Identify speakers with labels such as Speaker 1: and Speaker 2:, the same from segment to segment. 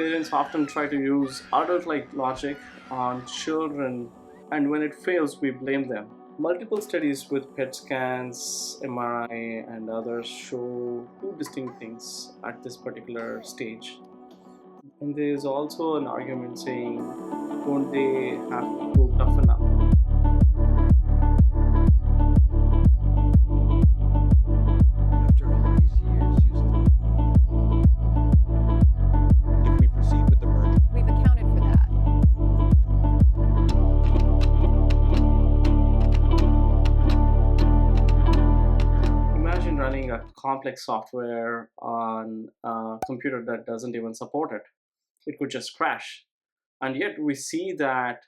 Speaker 1: Parents often try to use adult like logic on children, and when it fails, we blame them. Multiple studies with PET scans, MRI, and others show two distinct things at this particular stage. And there is also an argument saying, don't they have to toughen up?
Speaker 2: After all these years, if we proceed with the merger,
Speaker 3: We've accounted for that.
Speaker 1: Imagine running a complex software on a computer that doesn't even support it. It could just crash. And yet we see that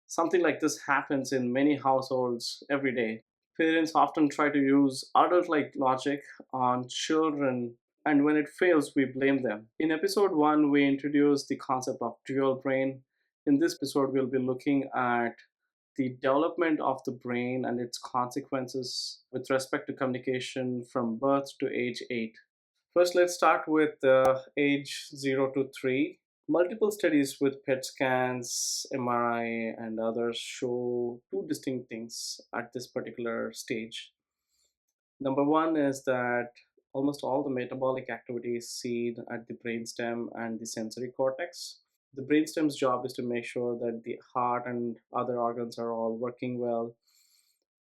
Speaker 1: something like this happens in many households every day. Parents often try to use adult like logic on children, and when it fails, we blame them. In episode 1, we introduced the concept of dual brain. In this episode, we'll be looking at the development of the brain and its consequences with respect to communication from birth to age 8. First, let's start with age 0 to 3. Multiple studies with PET scans, MRI, and others show two distinct things at this particular stage. Number one is that almost all the metabolic activity is seen at the brainstem and the sensory cortex. The brainstem's job is to make sure that the heart and other organs are all working well,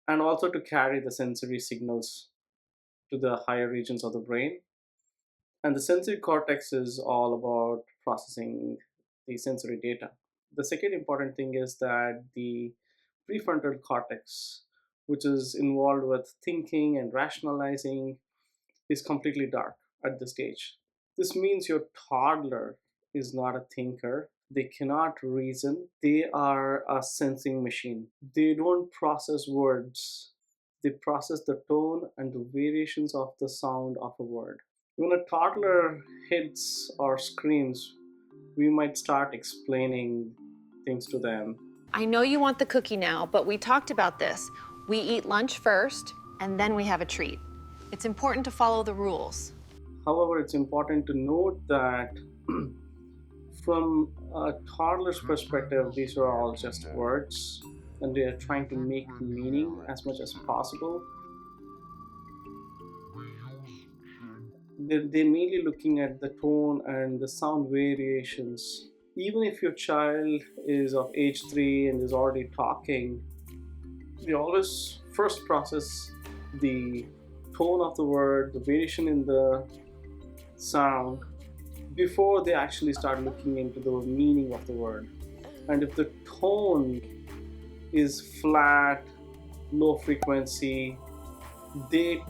Speaker 1: and also to carry the sensory signals to the higher regions of the brain. And the sensory cortex is all about processing the sensory data. The second important thing is that the prefrontal cortex, which is involved with thinking and rationalizing, is completely dark at this stage. This means your toddler is not a thinker. They cannot reason. They are a sensing machine. They don't process words. They process the tone and the variations of the sound of a word. When a toddler hits or screams, we might start explaining things to them.
Speaker 3: I know you want the cookie now, but we talked about this. We eat lunch first, and then we have a treat. It's important to follow the rules.
Speaker 1: However, it's important to note that from a toddler's perspective, these are all just words, and they are trying to make meaning as much as possible. They're mainly looking at the tone and the sound variations. Even if your child is of age 3 and is already talking, we always first process the tone of the word, the variation in the sound, before they actually start looking into the meaning of the word. And if the tone is flat, low frequency, they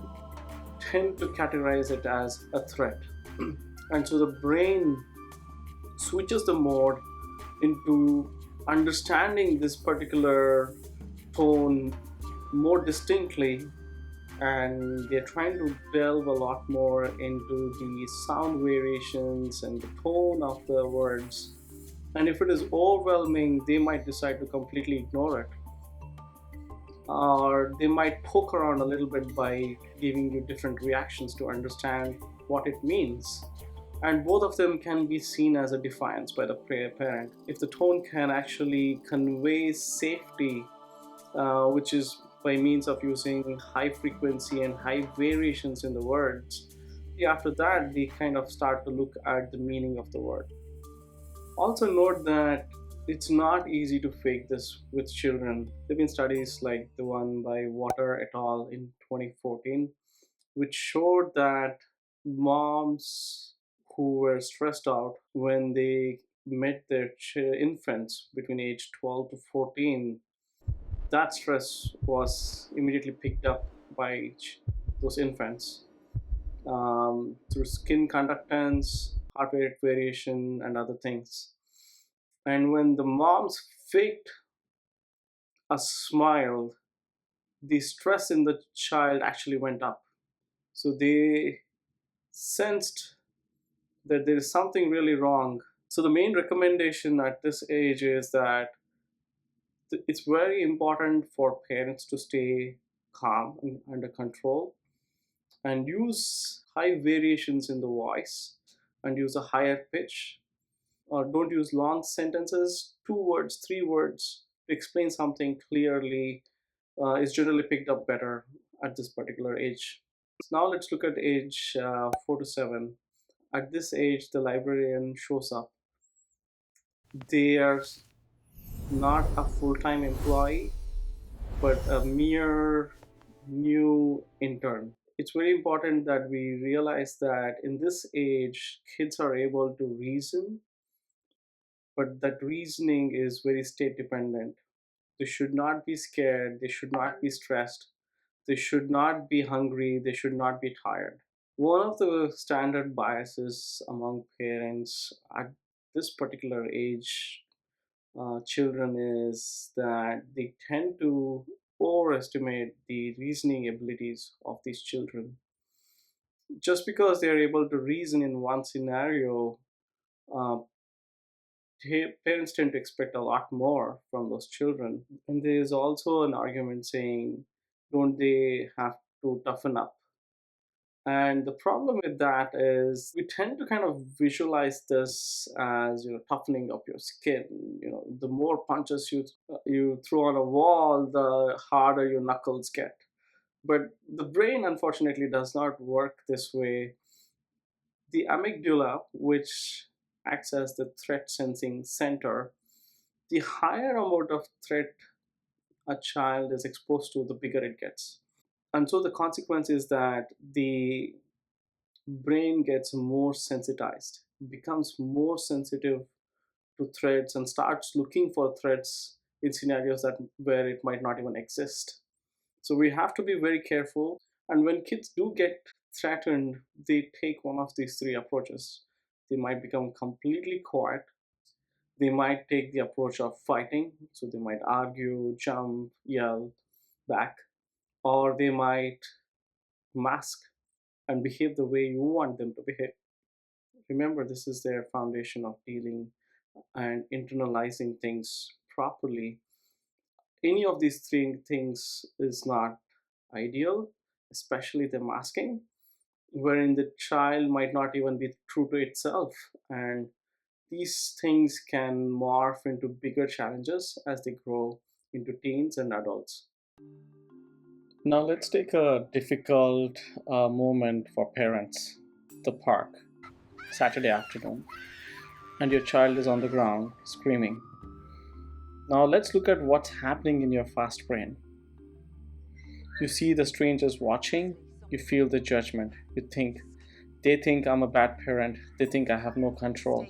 Speaker 1: tend to categorize it as a threat. And so the brain switches the mode into understanding this particular tone more distinctly, and they're trying to delve a lot more into the sound variations and the tone of the words. And if it is overwhelming, they might decide to completely ignore it, or they might poke around a little bit by giving you different reactions to understand what it means. And both of them can be seen as a defiance by the parent. If the tone can actually convey safety, which is by means of using high frequency and high variations in the words, after that they kind of start to look at the meaning of the word. Also note that it's not easy to fake this with children. There have been studies like the one by Water et al. In 2014, which showed that moms who were stressed out when they met their infants between age 12 to 14, that stress was immediately picked up by those infants through skin conductance, heart rate variation, and other things. And when the moms faked a smile, the stress in the child actually went up. So they sensed that there is something really wrong. So the main recommendation at this age is that it's very important for parents to stay calm and under control and use high variations in the voice and use a higher pitch. or don't use long sentences. 2 words, 3 words to explain something clearly is generally picked up better at this particular age. So now let's look at age 4 to 7. At this age, the librarian shows up. They are not a full-time employee, but a mere new intern. It's very important that we realize that in this age, kids are able to reason, but that reasoning is very state dependent. They should not be scared, they should not be stressed, they should not be hungry, they should not be tired. One of the standard biases among parents at this particular age, children, is that they tend to overestimate the reasoning abilities of these children. Just because they are able to reason in one scenario, uh, parents tend to expect a lot more from those children. And there is also an argument saying, don't they have to toughen up? And the problem with that is we tend to kind of visualize this as, toughening up your skin. The more punches you throw on a wall, the harder your knuckles get. But the brain, unfortunately, does not work this way. The amygdala, which acts as the threat sensing center, the higher amount of threat a child is exposed to, the bigger it gets. And so the consequence is that the brain gets more sensitized, becomes more sensitive to threats, and starts looking for threats in scenarios that where it might not even exist. So we have to be very careful. And when kids do get threatened, they take one of these three approaches. They might become completely quiet. They might take the approach of fighting. So they might argue, jump, yell back, or they might mask and behave the way you want them to behave. Remember, this is their foundation of dealing and internalizing things properly. Any of these three things is not ideal, especially the masking, wherein the child might not even be true to itself. And these things can morph into bigger challenges as they grow into teens and adults. Now, let's take a difficult moment for parents: the park, Saturday afternoon, and your child is on the ground screaming. Now, let's look at what's happening in your fast brain. You see the strangers watching, you feel the judgment. You think, they think I'm a bad parent, they think I have no control.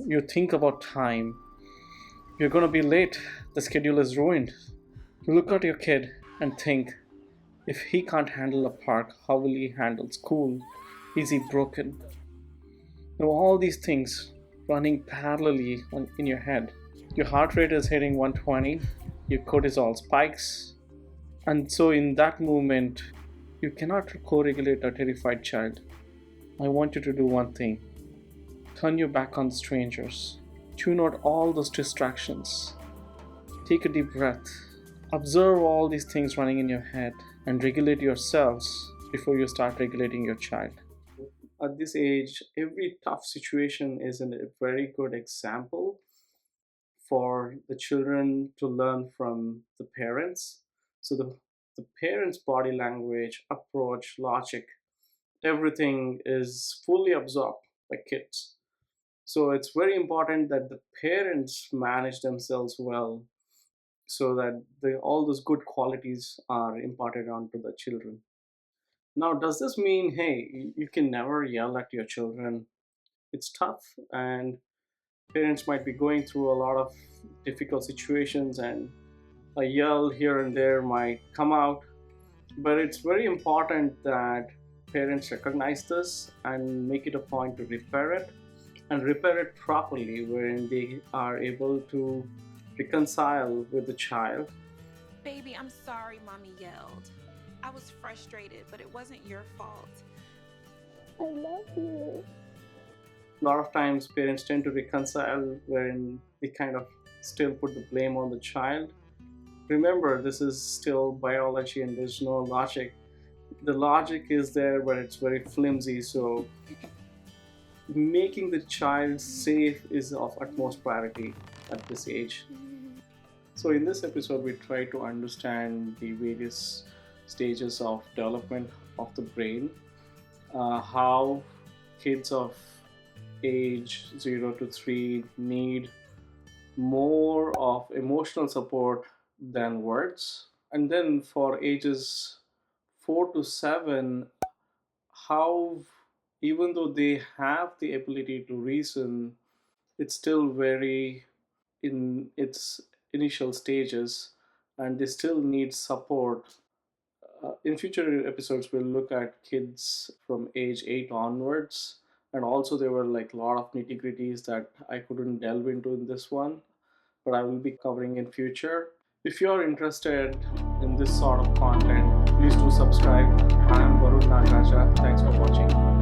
Speaker 1: You think about time. You're going to be late, the schedule is ruined. You look at your kid and think, if he can't handle a park, how will he handle school? Is he broken? All these things running parallelly in your head. Your heart rate is hitting 120, your cortisol spikes, and so in that moment, you cannot co regulate a terrified child. I want you to do one thing: turn your back on the strangers, tune out all those distractions, take a deep breath, observe all these things running in your head, and regulate yourselves before you start regulating your child. At this age, every tough situation is a very good example for the children to learn from the parents. So the parents' body language, approach, logic, everything is fully absorbed by kids. So it's very important that the parents manage themselves well, so that all those good qualities are imparted onto the children. Now, does this mean, hey, you can never yell at your children? It's tough, and parents might be going through a lot of difficult situations, and a yell here and there might come out. But it's very important that parents recognize this and make it a point to repair it, and repair it properly, wherein they are able to reconcile with the child.
Speaker 4: Baby, I'm sorry mommy yelled. I was frustrated, but it wasn't your fault.
Speaker 5: I love you.
Speaker 1: A lot of times parents tend to reconcile, wherein they kind of still put the blame on the child. Remember, this is still biology and there's no logic. The logic is there, but it's very flimsy. So making the child safe is of utmost priority at this age. So, in this episode, we try to understand the various stages of development of the brain, how kids of age 0 to 3 need more of emotional support than words. And then for ages 4 to 7, how, even though they have the ability to reason, it's still very in its initial stages and they still need support. In future episodes, we'll look at kids from age 8 onwards. And also, there were like a lot of nitty gritties that I couldn't delve into in this one, but I will be covering in future. If you're interested in this sort of content, please do subscribe. I am Varun Nagaraja. Thanks for watching.